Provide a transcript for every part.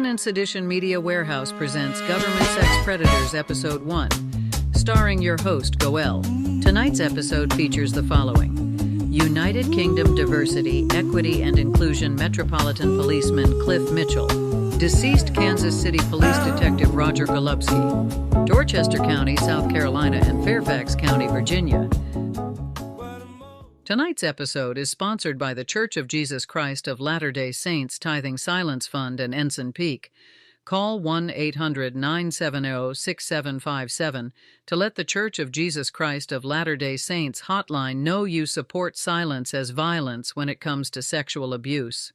Sin and Sedition Media Warehouse presents Government Sex Predators Episode 1, starring your host, Goel. Tonight's episode features the following. United Kingdom Diversity, Equity, and Inclusion Metropolitan Policeman Cliff Mitchell. Deceased Kansas City Police Detective Roger Golubski. Dorchester County, South Carolina, and Fairfax County, Virginia. Tonight's episode is sponsored by the Church of Jesus Christ of Latter-day Saints Tithing Silence Fund and Ensign Peak. Call 1-800-970-6757 to let the Church of Jesus Christ of Latter-day Saints hotline know you support silence as violence when it comes to sexual abuse.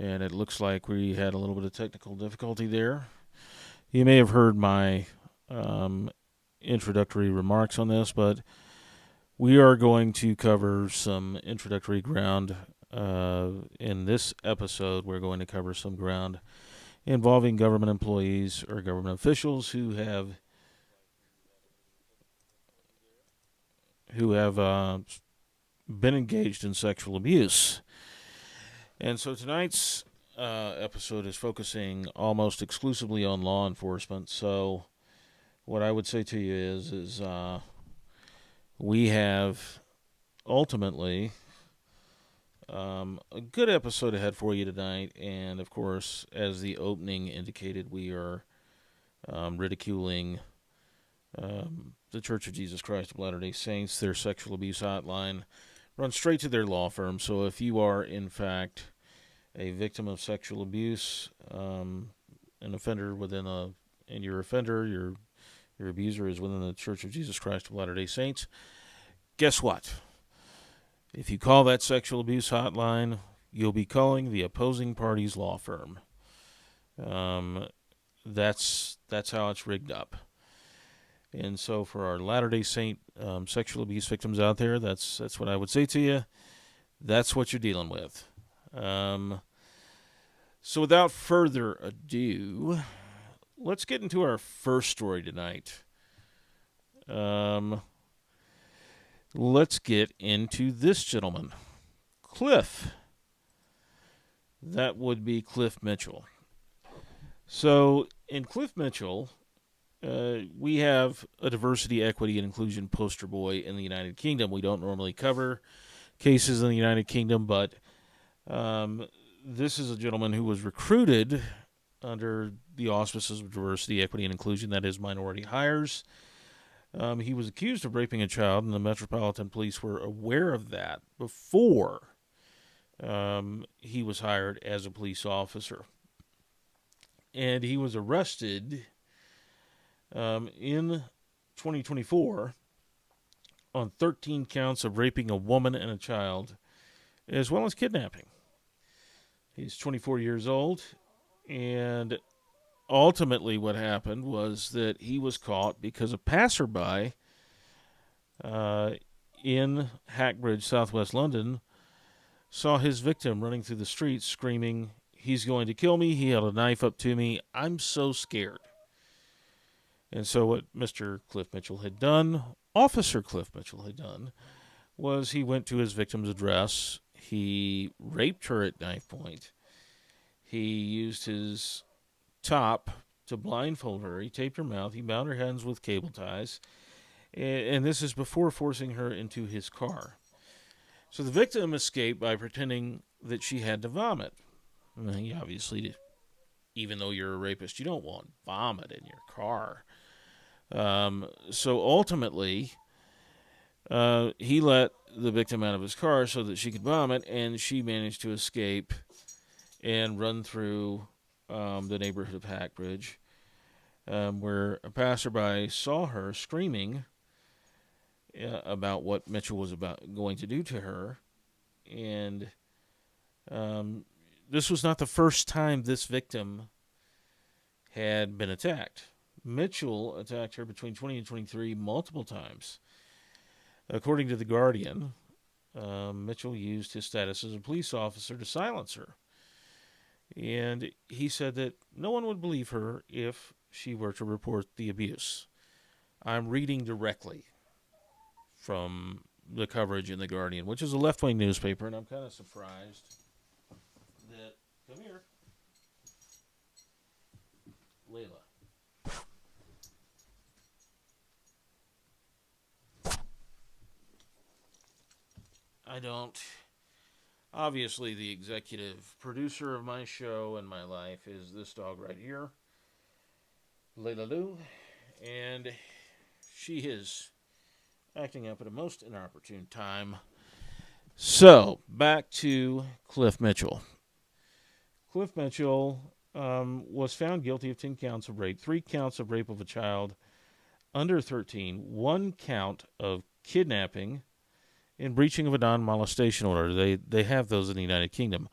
And it looks like we had a little bit of technical difficulty there. You may have heard my introductory remarks on this, but we are going to cover some introductory ground. In this episode, we're going to cover some ground involving government employees or government officials who have been engaged in sexual abuse. And so tonight's episode is focusing almost exclusively on law enforcement. So what I would say to you is we have ultimately a good episode ahead for you tonight. And, of course, as the opening indicated, we are ridiculing the Church of Jesus Christ of Latter-day Saints, their sexual abuse hotline. Run straight to their law firm. So if you are, in fact, a victim of sexual abuse, an offender and your offender, your abuser is within the Church of Jesus Christ of Latter-day Saints, guess what? If you call that sexual abuse hotline, you'll be calling the opposing party's law firm. That's how it's rigged up. And so for our Latter-day Saint sexual abuse victims out there, that's what I would say to you. That's what you're dealing with. So without further ado, let's get into our first story tonight. Let's get into this gentleman, Cliff. That would be Cliff Mitchell. So in Cliff Mitchell, we have a diversity, equity, and inclusion poster boy in the United Kingdom. We don't normally cover cases in the United Kingdom, but this is a gentleman who was recruited under the auspices of diversity, equity, and inclusion, that is, minority hires. He was accused of raping a child, and the Metropolitan Police were aware of that before he was hired as a police officer. And he was arrested in 2024 on 13 counts of raping a woman and a child, as well as kidnapping. He's 24 years old, and ultimately what happened was that he was caught because a passerby in Hackbridge, southwest London, saw his victim running through the streets screaming, "He's going to kill me, he held a knife up to me, I'm so scared." And so what Mr. Cliff Mitchell had done, Officer Cliff Mitchell had done, was he went to his victim's address. He raped her at knife point. He used his top to blindfold her. He taped her mouth. He bound her hands with cable ties. And this is before forcing her into his car. So the victim escaped by pretending that she had to vomit. He obviously, even though you're a rapist, you don't want vomit in your car. So ultimately, he let the victim out of his car so that she could vomit, and she managed to escape and run through the neighborhood of Hackbridge, where a passerby saw her screaming about what Mitchell was going to do to her. And this was not the first time this victim had been attacked. Mitchell attacked her between 20 and 23 multiple times. According to The Guardian, Mitchell used his status as a police officer to silence her. And he said that no one would believe her if she were to report the abuse. I'm reading directly from the coverage in The Guardian, which is a left-wing newspaper, and I'm kind of surprised that... Come here. Layla. I don't... Obviously, the executive producer of my show and my life is this dog right here, Layla Lou, and she is acting up at a most inopportune time. So, back to Cliff Mitchell. Cliff Mitchell was found guilty of 10 counts of rape, 3 counts of rape of a child under 13, 1 count of kidnapping, and breaching of a non-molestation order. They have those in the United Kingdom.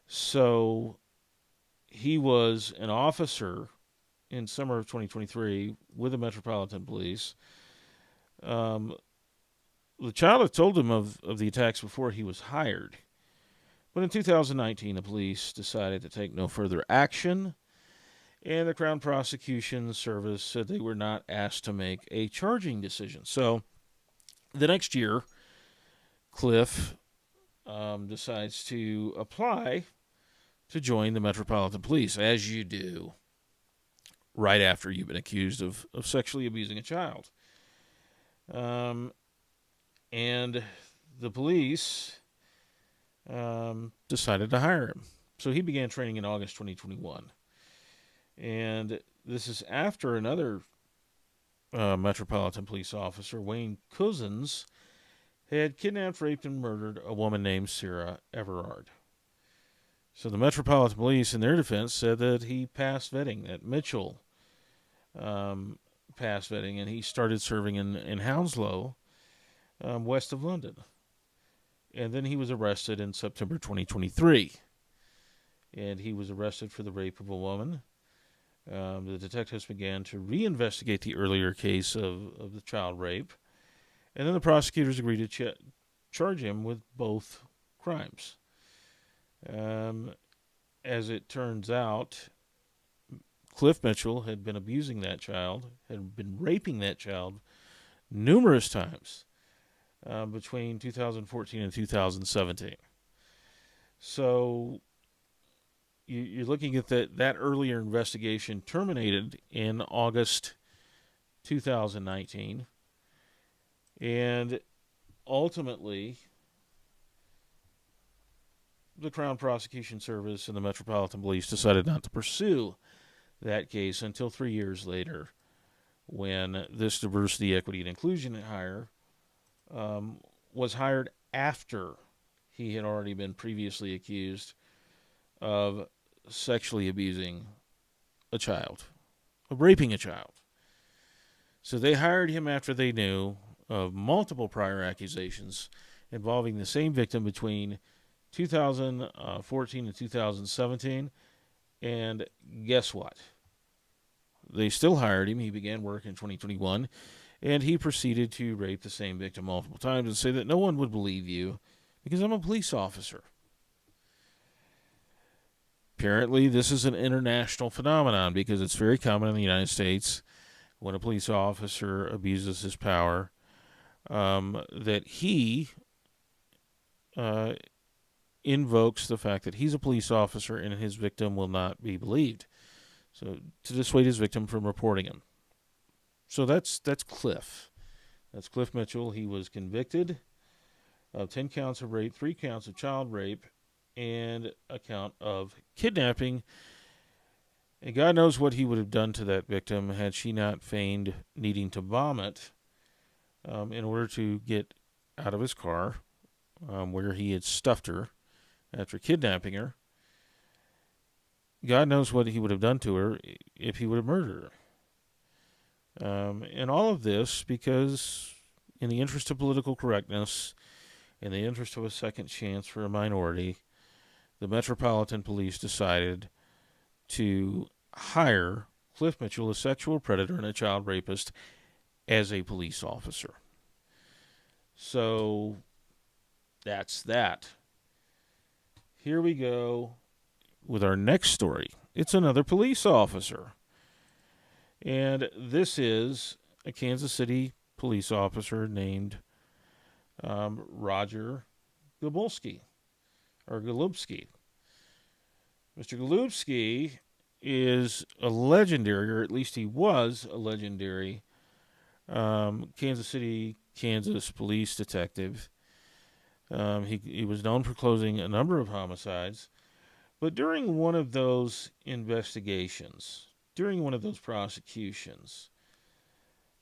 So he was an officer in summer of 2023 with the Metropolitan Police. The child had told him of the attacks before he was hired. But in 2019, the police decided to take no further action, and the Crown Prosecution Service said they were not asked to make a charging decision. So the next year, Cliff decides to apply to join the Metropolitan Police, as you do right after you've been accused of sexually abusing a child. And the police decided to hire him. So he began training in August 2021. And this is after another Metropolitan Police officer, Wayne Cousins, had kidnapped, raped, and murdered a woman named Sarah Everard. So the Metropolitan Police, in their defense, said that he passed vetting, that Mitchell passed vetting, and he started serving in Hounslow, west of London. And then he was arrested in September 2023. And he was arrested for the rape of a woman. The detectives began to reinvestigate the earlier case of the child rape. And then the prosecutors agreed to charge him with both crimes. As it turns out, Cliff Mitchell had been abusing that child, had been raping that child numerous times between 2014 and 2017. So you're looking at that earlier investigation terminated in August 2019. And ultimately, the Crown Prosecution Service and the Metropolitan Police decided not to pursue that case until 3 years later, when this diversity, equity, and inclusion hire was hired after he had already been previously accused of sexually abusing a child, of raping a child. So they hired him after they knew of multiple prior accusations involving the same victim between 2014 and 2017. And guess what? They still hired him. He began work in 2021, and he proceeded to rape the same victim multiple times and say that no one would believe you because I'm a police officer. Apparently, this is an international phenomenon because it's very common in the United States when a police officer abuses his power, that he invokes the fact that he's a police officer and his victim will not be believed. So to dissuade his victim from reporting him. So that's Cliff. That's Cliff Mitchell. He was convicted of 10 counts of rape, 3 counts of child rape, and a count of kidnapping. And God knows what he would have done to that victim had she not feigned needing to vomit in order to get out of his car where he had stuffed her after kidnapping her. God knows what he would have done to her if he would have murdered her. And all of this because, in the interest of political correctness, in the interest of a second chance for a minority, the Metropolitan Police decided to hire Cliff Mitchell, a sexual predator and a child rapist, as a police officer. So that's that. Here we go with our next story. It's another police officer. And this is a Kansas City police officer named Roger Golubski. Mr. Golubski is a legendary, or at least he was a legendary, Kansas City, Kansas police detective. He was known for closing a number of homicides, but during one of those investigations, during one of those prosecutions,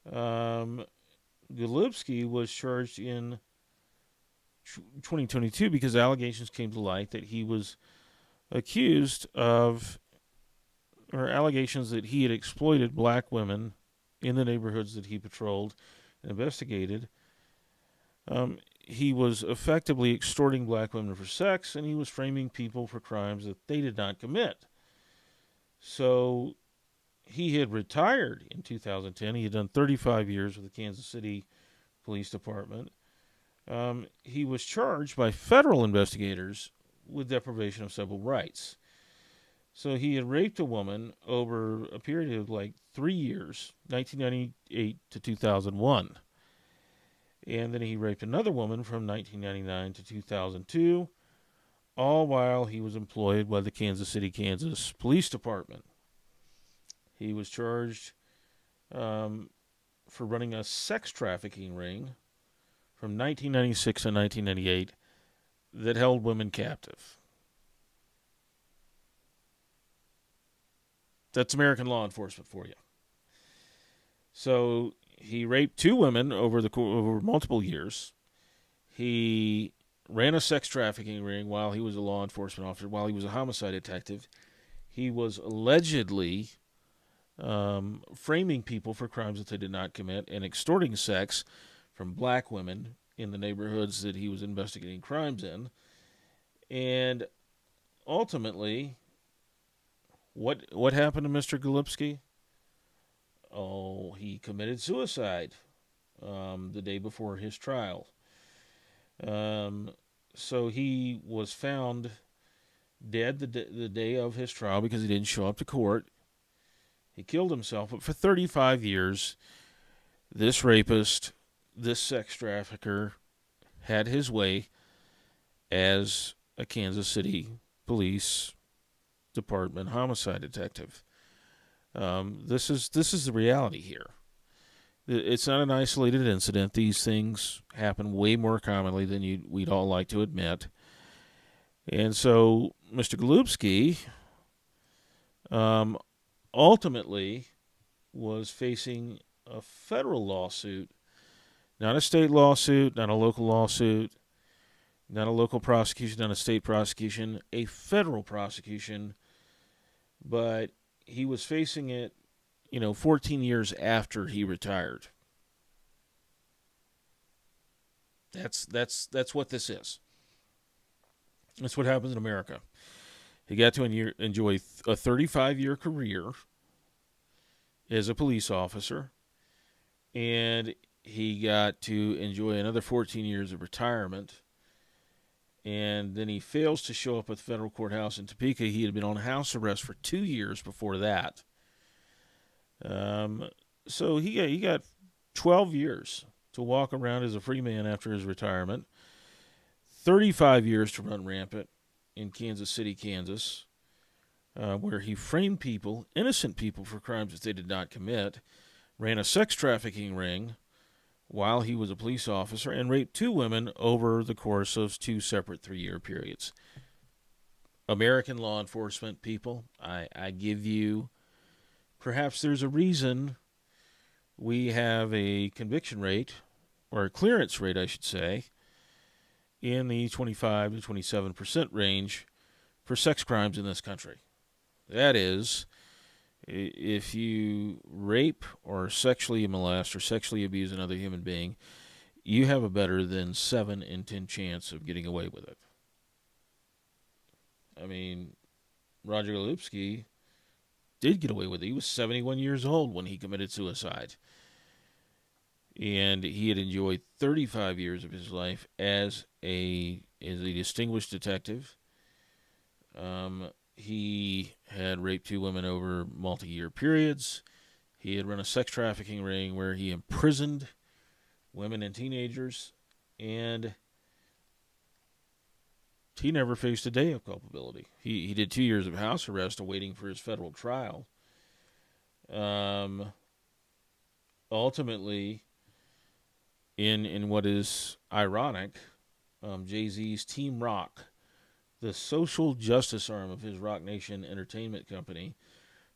Golubski was charged in 2022 because allegations came to light that he was accused of, or allegations that he had exploited black women in the neighborhoods that he patrolled and investigated. He was effectively extorting black women for sex, and he was framing people for crimes that they did not commit. So he had retired in 2010. He had done 35 years with the Kansas City Police Department. He was charged by federal investigators with deprivation of civil rights. So he had raped a woman over a period of like 3 years, 1998 to 2001. And then he raped another woman from 1999 to 2002, all while he was employed by the Kansas City, Kansas Police Department. He was charged for running a sex trafficking ring from 1996 to 1998 that held women captive. That's American law enforcement for you. So he raped 2 women over multiple years. He ran a sex trafficking ring while he was a law enforcement officer, while he was a homicide detective. He was allegedly framing people for crimes that they did not commit and extorting sex from black women in the neighborhoods that he was investigating crimes in. And ultimately, what happened to Mr. Golubski? Oh, he committed suicide the day before his trial. So he was found dead the day of his trial because he didn't show up to court. He killed himself. But for 35 years, this rapist, this sex trafficker, had his way as a Kansas City Police Department homicide detective. This is the reality here. It's not an isolated incident. These things happen way more commonly than we'd all like to admit. And so Mr. Golubski ultimately was facing a federal lawsuit, not a state lawsuit, not a local lawsuit, not a local prosecution, not a state prosecution, a federal prosecution. But he was facing it, 14 years after he retired. That's what this is. That's what happens in America. He got to enjoy a 35-year career as a police officer, and he got to enjoy another 14 years of retirement. And then he fails to show up at the federal courthouse in Topeka. He had been on house arrest for 2 years before that. So he got 12 years to walk around as a free man after his retirement, 35 years to run rampant, in Kansas City, Kansas, where he framed people, innocent people, for crimes that they did not commit, ran a sex trafficking ring while he was a police officer, and raped 2 women over the course of 2 separate 3-year periods. American law enforcement people, I give you, perhaps there's a reason we have a conviction rate, or a clearance rate, I should say, in the 25 to 27% range for sex crimes in this country. That is, if you rape or sexually molest or sexually abuse another human being, you have a better than 7 in 10 chance of getting away with it. I mean, Roger Golubsky did get away with it. He was 71 years old when he committed suicide. And he had enjoyed 35 years of his life as a distinguished detective. He had raped 2 women over multi-year periods. He had run a sex trafficking ring where he imprisoned women and teenagers, and he never faced a day of culpability. He did 2 years of house arrest awaiting for his federal trial. Ultimately, in what is ironic, Jay-Z's Team Rock, the social justice arm of his Rock Nation Entertainment Company,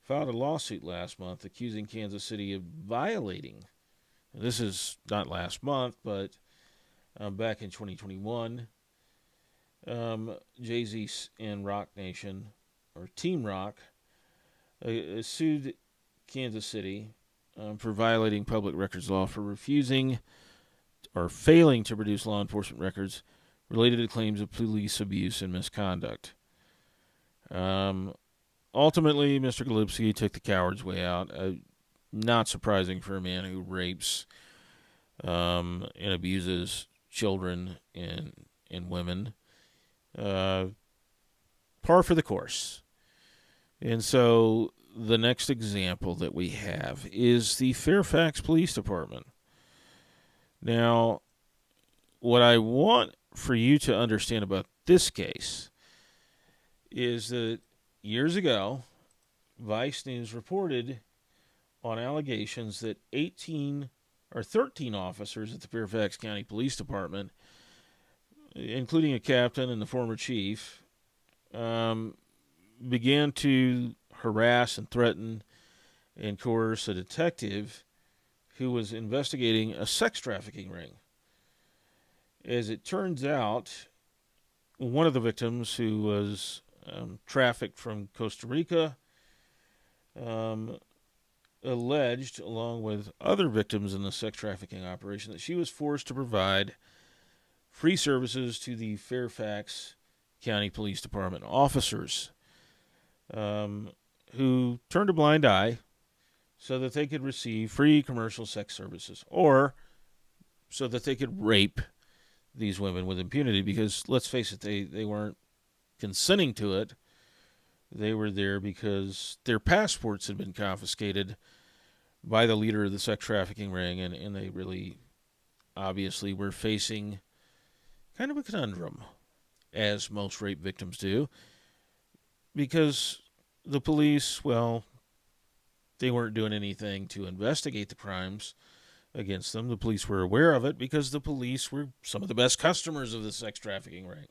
filed a lawsuit last month accusing Kansas City of violating, and this is not last month, but back in 2021, Jay-Z and Rock Nation, or Team Rock, sued Kansas City for violating public records law for refusing or failing to produce law enforcement records related to claims of police abuse and misconduct. Ultimately, Mr. Golubsky took the coward's way out. Not surprising for a man who rapes and abuses children and women. Par for the course. And so the next example that we have is the Fairfax Police Department. Now, what I want for you to understand about this case is that years ago, Vice News reported on allegations that 13 officers at the Fairfax County Police Department, including a captain and the former chief, began to harass and threaten and coerce a detective who was investigating a sex trafficking ring. As it turns out, one of the victims, who was trafficked from Costa Rica, alleged, along with other victims in the sex trafficking operation, that she was forced to provide free services to the Fairfax County Police Department officers, who turned a blind eye so that they could receive free commercial sex services, or so that they could rape these women with impunity, because, let's face it, they weren't consenting to it. They were there because their passports had been confiscated by the leader of the sex trafficking ring, and they really obviously were facing kind of a conundrum, as most rape victims do, because the police, well, they weren't doing anything to investigate the crimes against them. The police were aware of it because the police were some of the best customers of the sex trafficking ring.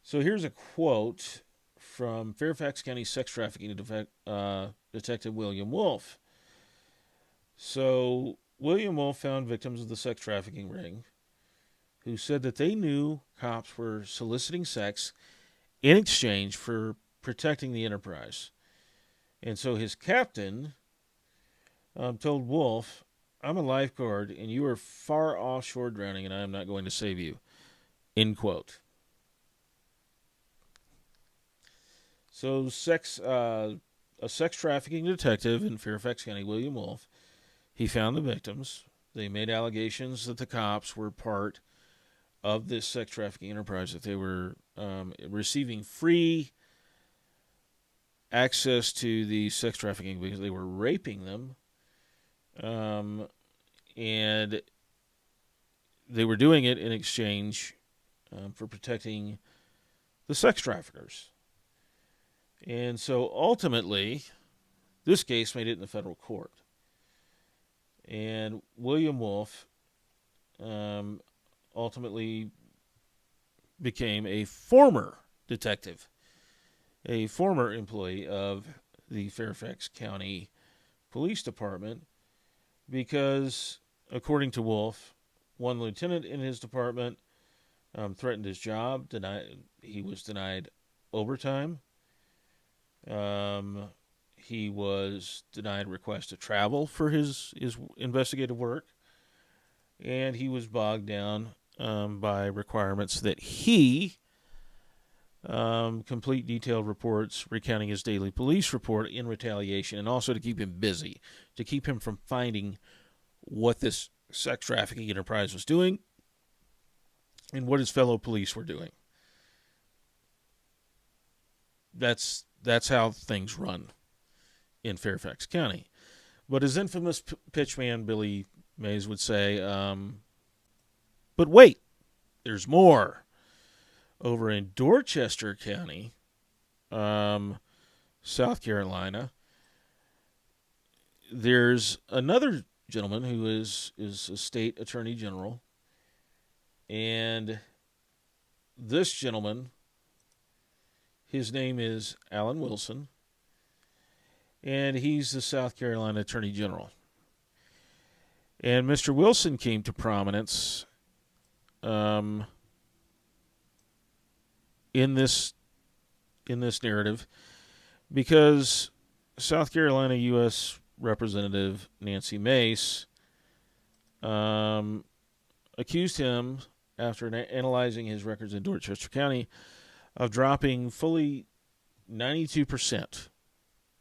So here's a quote from Fairfax County sex trafficking detective William Wolf. So William Wolf found victims of the sex trafficking ring who said that they knew cops were soliciting sex in exchange for protecting the enterprise. And so his captain told Wolf, "I'm a lifeguard, and you are far offshore drowning, and I am not going to save you." End quote. So a sex trafficking detective in Fairfax County, William Wolf, he found the victims. They made allegations that the cops were part of this sex trafficking enterprise, that they were receiving free access to the sex trafficking because they were raping them. And they were doing it in exchange for protecting the sex traffickers. And so ultimately, this case made it in the federal court. And William Wolf ultimately became a former detective, a former employee of the Fairfax County Police Department, because, according to Wolf, one lieutenant in his department threatened his job. He was denied overtime. He was denied request to travel for his investigative work, and he was bogged down by requirements that he complete detailed reports recounting his daily police report in retaliation, and also to keep him busy, to keep him from finding what this sex trafficking enterprise was doing and what his fellow police were doing. That's how things run in Fairfax County. But as infamous pitchman Billy Mays would say, but wait, there's more. Over in Dorchester County, South Carolina, there's another gentleman who is a state attorney general. And this gentleman, his name is Alan Wilson, and he's the South Carolina Attorney General. And Mr. Wilson came to prominence in this narrative because South Carolina U.S. Representative Nancy Mace accused him, after analyzing his records in Dorchester County, of dropping fully 92%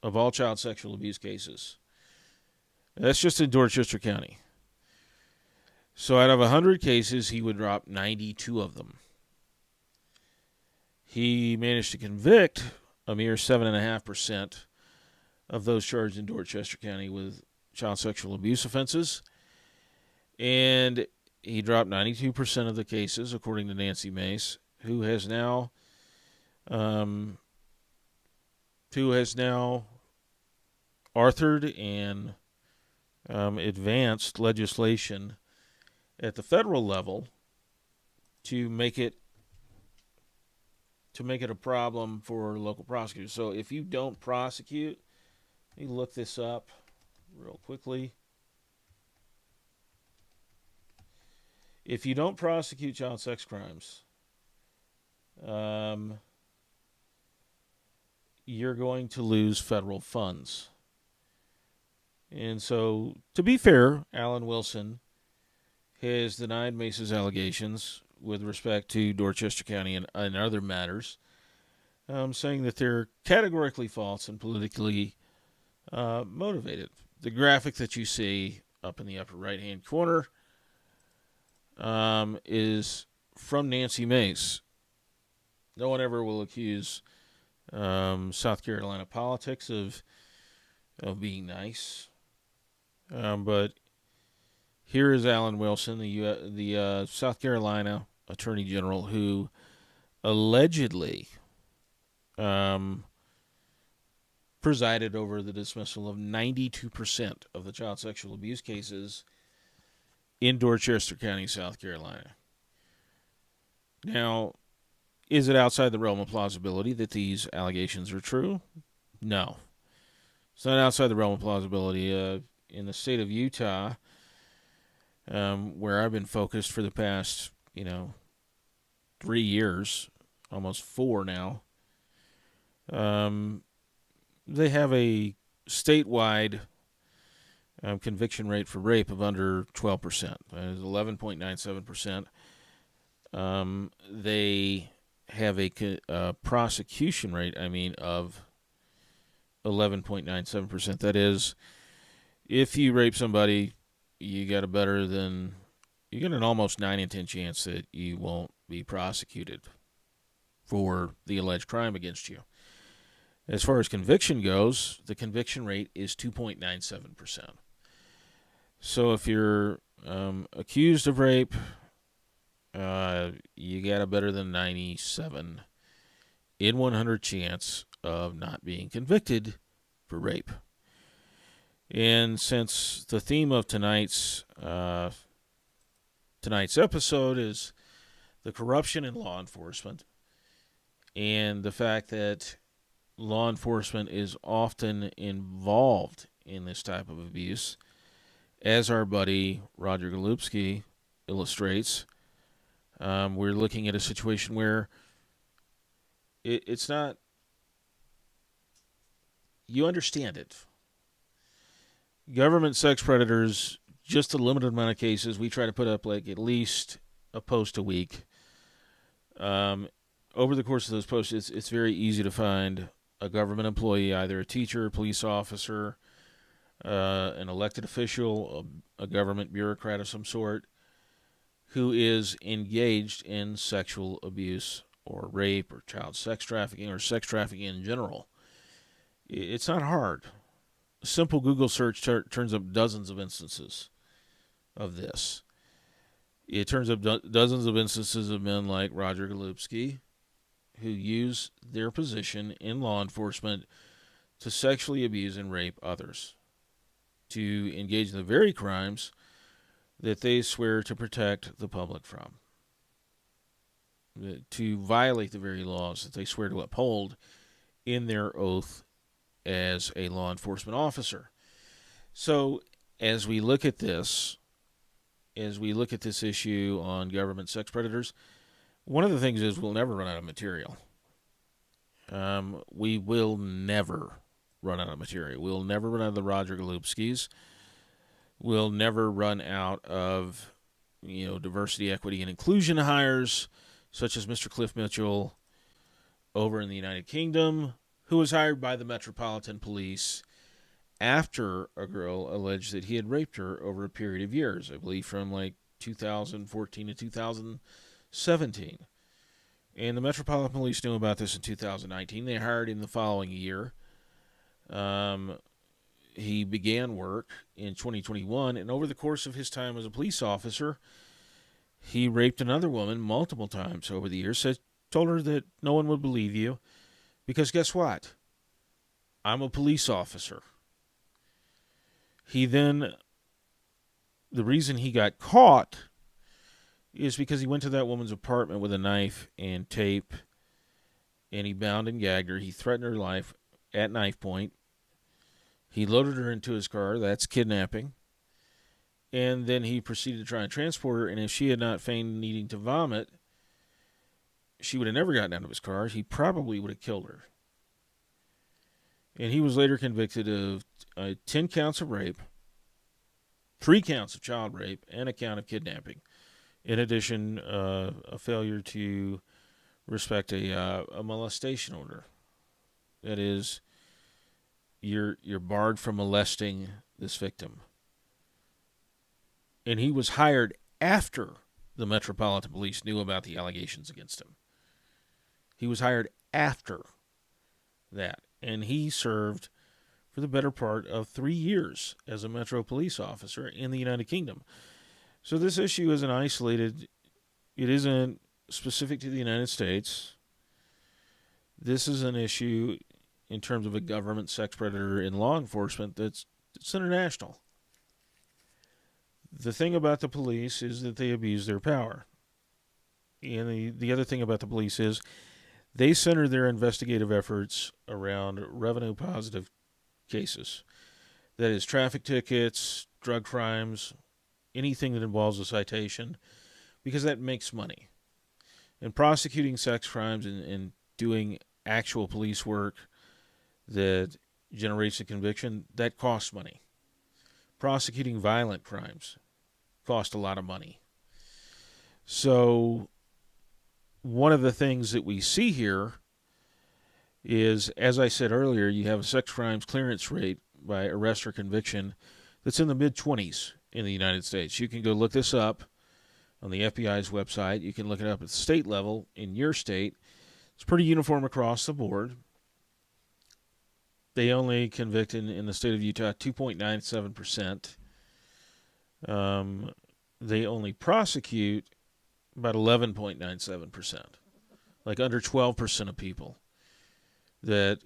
of all child sexual abuse cases. That's just in Dorchester County. So out of 100 cases, he would drop 92 of them. He managed to convict a mere 7.5% of those charged in Dorchester County with child sexual abuse offenses. And he dropped 92% of the cases, according to Nancy Mace, who has now authored and advanced legislation at the federal level to make it a problem for local prosecutors. So if you don't prosecute, let me look this up real quickly. If you don't prosecute child sex crimes, you're going to lose federal funds. And so, to be fair, Alan Wilson has denied Mace's allegations with respect to Dorchester County and other matters, saying that they're categorically false and politically motivated. The graphic that you see up in the upper right-hand corner is from Nancy Mace. No one ever will accuse South Carolina politics of being nice. But here is Alan Wilson, the South Carolina Attorney General, who allegedly presided over the dismissal of 92% of the child sexual abuse cases in Dorchester County, South Carolina. Now, is it outside the realm of plausibility that these allegations are true? No. It's not outside the realm of plausibility. In the state of Utah, where I've been focused for the past, 3 years, almost 4 now, they have a statewide conviction rate for rape of under 12%. It's 11.97%. They have a prosecution rate, of 11.97%. That is, if you rape somebody, you got an almost 9 in 10 chance that you won't be prosecuted for the alleged crime against you. As far as conviction goes, the conviction rate is 2.97%. So if you're accused of rape, you got a better than 97 in 100 chance of not being convicted for rape. And since the theme of tonight's episode is the corruption in law enforcement and the fact that law enforcement is often involved in this type of abuse, as our buddy Roger Golubski illustrates, we're looking at a situation where it's not, you understand it. Government sex predators, just a limited amount of cases. We try to put up like at least a post a week. Over the course of those posts, it's very easy to find a government employee, either a teacher, a police officer, an elected official, a government bureaucrat of some sort, who is engaged in sexual abuse or rape or child sex trafficking or sex trafficking in general. It's not hard. A simple Google search turns up dozens of instances of this. It turns up dozens of instances of men like Roger Golubski who use their position in law enforcement to sexually abuse and rape others, to engage in the very crimes that they swear to protect the public from, to violate the very laws that they swear to uphold in their oath as a law enforcement officer. So as we look at this issue on government sex predators, one of the things is we'll never run out of material. We will never run out of material. We'll never run out of the Roger Golubskis. We'll never run out of, diversity, equity, and inclusion hires, such as Mr. Cliff Mitchell over in the United Kingdom, who was hired by the Metropolitan Police after a girl alleged that he had raped her over a period of years, I believe from like 2014 to 2017. And the Metropolitan Police knew about this in 2019. They hired him the following year. He began work in 2021, and over the course of his time as a police officer, he raped another woman multiple times over the years. Told her that no one would believe you, because guess what? I'm a police officer. The reason he got caught is because he went to that woman's apartment with a knife and tape, and he bound and gagged her. He threatened her life at knife point. He loaded her into his car. That's kidnapping. And then he proceeded to try and transport her, and if she had not feigned needing to vomit, she would have never gotten out of his car. He probably would have killed her. And he was later convicted of 10 counts of rape, 3 counts of child rape, and a count of kidnapping. In addition, a failure to respect a molestation order. That is, you're barred from molesting this victim. And he was hired after the Metropolitan Police knew about the allegations against him. He was hired after that. And he served for the better part of 3 years as a Metro police officer in the United Kingdom. So this issue isn't isolated. It isn't specific to the United States. This is an issue in terms of a government sex predator in law enforcement it's international. The thing about the police is that they abuse their power. And the other thing about the police is they center their investigative efforts around revenue-positive cases. That is, traffic tickets, drug crimes, anything that involves a citation, because that makes money. And prosecuting sex crimes and doing actual police work that generates a conviction, that costs money. Prosecuting violent crimes costs a lot of money. So one of the things that we see here is, as I said earlier, you have a sex crimes clearance rate by arrest or conviction that's in the mid-20s in the United States. You can go look this up on the FBI's website. You can look it up at the state level in your state. It's pretty uniform across the board. They only convict in the state of Utah 2.97%. They only prosecute about 11.97%, like under 12% of people that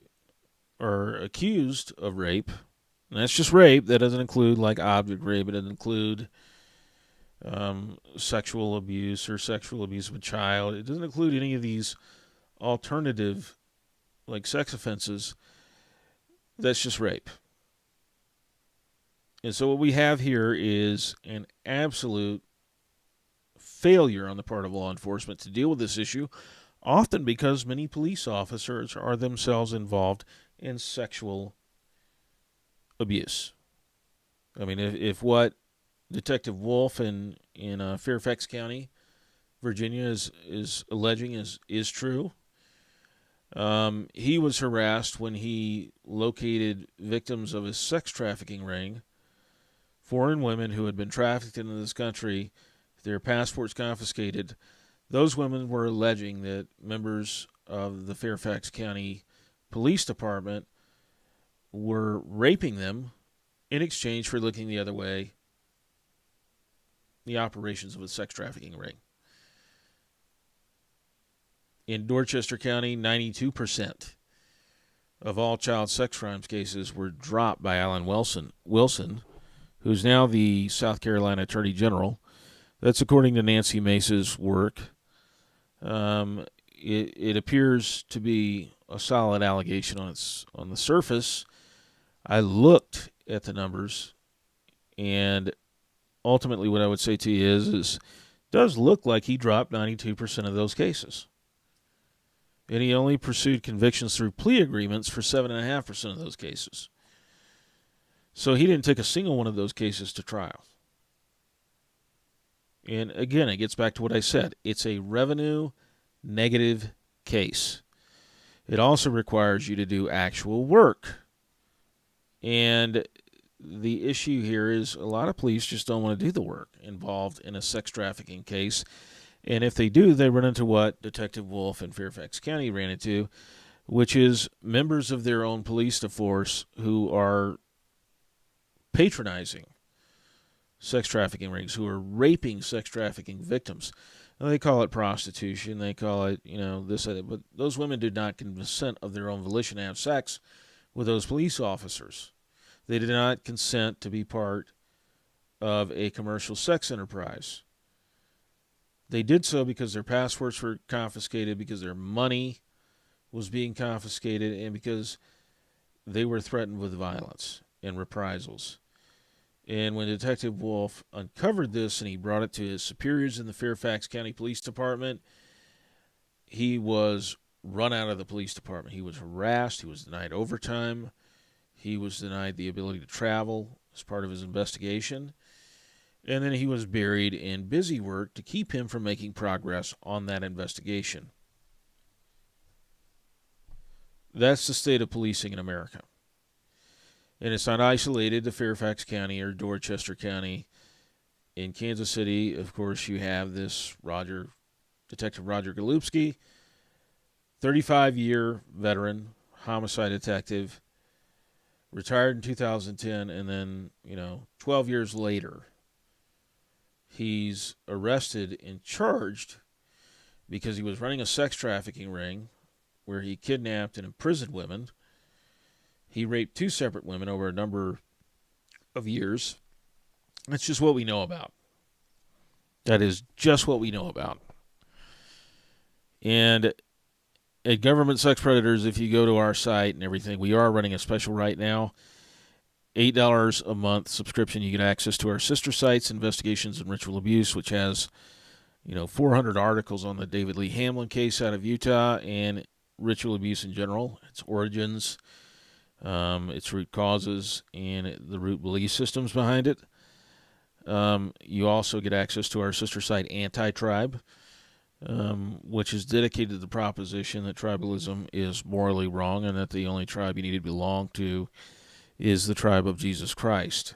are accused of rape. And that's just rape. That doesn't include like object rape. It doesn't include sexual abuse or sexual abuse of a child. It doesn't include any of these alternative like sex offenses. That's just rape. And so what we have here is an absolute failure on the part of law enforcement to deal with this issue, often because many police officers are themselves involved in sexual abuse. I mean, if what Detective Wolf in Fairfax County, Virginia, is alleging is true, he was harassed when he located victims of his sex trafficking ring, foreign women who had been trafficked into this country, their passports confiscated. Those women were alleging that members of the Fairfax County Police Department were raping them in exchange for looking the other way, the operations of a sex trafficking ring. In Dorchester County, 92% of all child sex crimes cases were dropped by Alan Wilson, who's now the South Carolina Attorney General. That's according to Nancy Mace's work. It appears to be a solid allegation on the surface. I looked at the numbers, and ultimately what I would say to you is it does look like he dropped 92% of those cases. And he only pursued convictions through plea agreements for 7.5% of those cases. So he didn't take a single one of those cases to trial. And again, it gets back to what I said. It's a revenue negative case. It also requires you to do actual work. And the issue here is a lot of police just don't want to do the work involved in a sex trafficking case. And if they do, they run into what Detective Wolf in Fairfax County ran into, which is members of their own police force who are patronizing sex trafficking rings, who are raping sex trafficking victims. Now, they call it prostitution. They call it, this, but those women did not consent of their own volition to have sex with those police officers. They did not consent to be part of a commercial sex enterprise. They did so because their passports were confiscated, because their money was being confiscated, and because they were threatened with violence and reprisals. And when Detective Wolf uncovered this and he brought it to his superiors in the Fairfax County Police Department, he was run out of the police department. He was harassed. He was denied overtime. He was denied the ability to travel as part of his investigation. And then he was buried in busy work to keep him from making progress on that investigation. That's the state of policing in America. And it's not isolated to Fairfax County or Dorchester County. In Kansas City, of course, you have this Detective Roger Golubski, 35-year veteran, homicide detective, retired in 2010, and then, 12 years later, he's arrested and charged because he was running a sex trafficking ring where he kidnapped and imprisoned women. He raped 2 separate women over a number of years. That's just what we know about. That is just what we know about. And at Government Sex Predators, if you go to our site and everything, we are running a special right now. $8 a month subscription. You get access to our sister sites, Investigations in Ritual Abuse, which has 400 articles on the David Lee Hamlin case out of Utah and ritual abuse in general, its origins, its root causes, and the root belief systems behind it. You also get access to our sister site, Anti-Tribe, which is dedicated to the proposition that tribalism is morally wrong and that the only tribe you need to belong to is the tribe of Jesus Christ.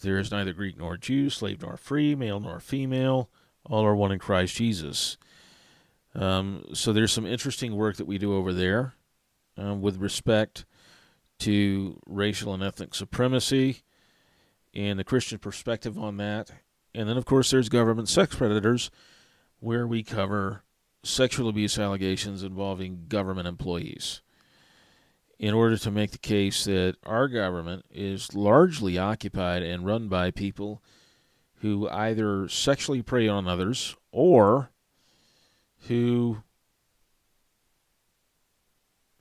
There is neither Greek nor Jew, slave nor free, male nor female. All are one in Christ Jesus. So there's some interesting work that we do over there with respect to racial and ethnic supremacy and the Christian perspective on that. And then, of course, there's Government Sex Predators, where we cover sexual abuse allegations involving government employees. in order to make the case that our government is largely occupied and run by people who either sexually prey on others or who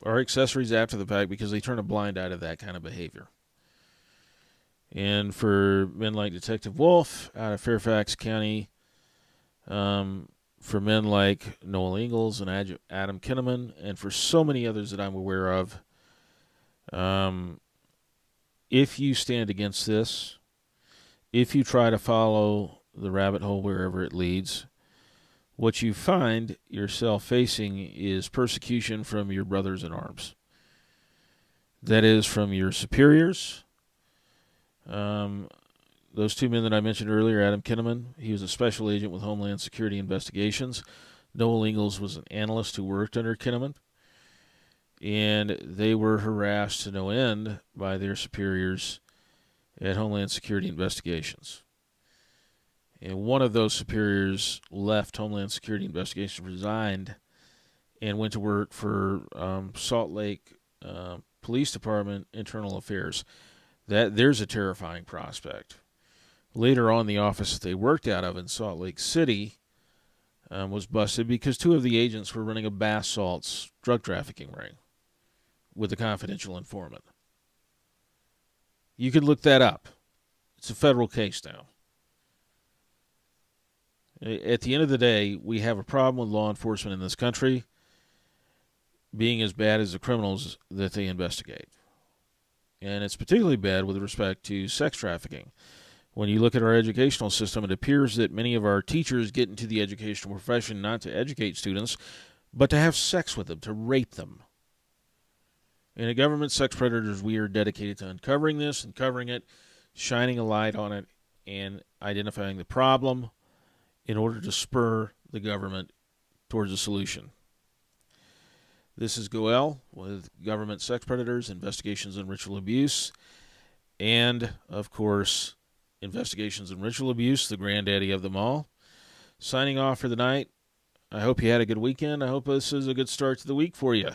are accessories after the fact because they turn a blind eye to that kind of behavior. And for men like Detective Wolf out of Fairfax County, for men like Noel Ingalls and Adam Kinnaman, and for so many others that I'm aware of, if you stand against this, if you try to follow the rabbit hole wherever it leads, what you find yourself facing is persecution from your brothers in arms. That is, from your superiors. Those two men that I mentioned earlier, Adam Kinnaman, he was a special agent with Homeland Security Investigations. Noel Ingalls was an analyst who worked under Kinnaman. And they were harassed to no end by their superiors at Homeland Security Investigations. And one of those superiors left Homeland Security Investigations, resigned, and went to work for Salt Lake Police Department Internal Affairs. There's a terrifying prospect. Later on, the office that they worked out of in Salt Lake City was busted because two of the agents were running a bath salts drug trafficking ring with a confidential informant. You could look that up. It's a federal case now. At the end of the day, we have a problem with law enforcement in this country being as bad as the criminals that they investigate. And it's particularly bad with respect to sex trafficking. When you look at our educational system, it appears that many of our teachers get into the educational profession not to educate students, but to have sex with them, to rape them. And at Government Sex Predators, we are dedicated to uncovering this, uncovering it, shining a light on it, and identifying the problem in order to spur the government towards a solution. This is Goel with Government Sex Predators, Investigations in Ritual Abuse, and, of course, Investigations in Ritual Abuse, the granddaddy of them all. Signing off for the night. I hope you had a good weekend. I hope this is a good start to the week for you.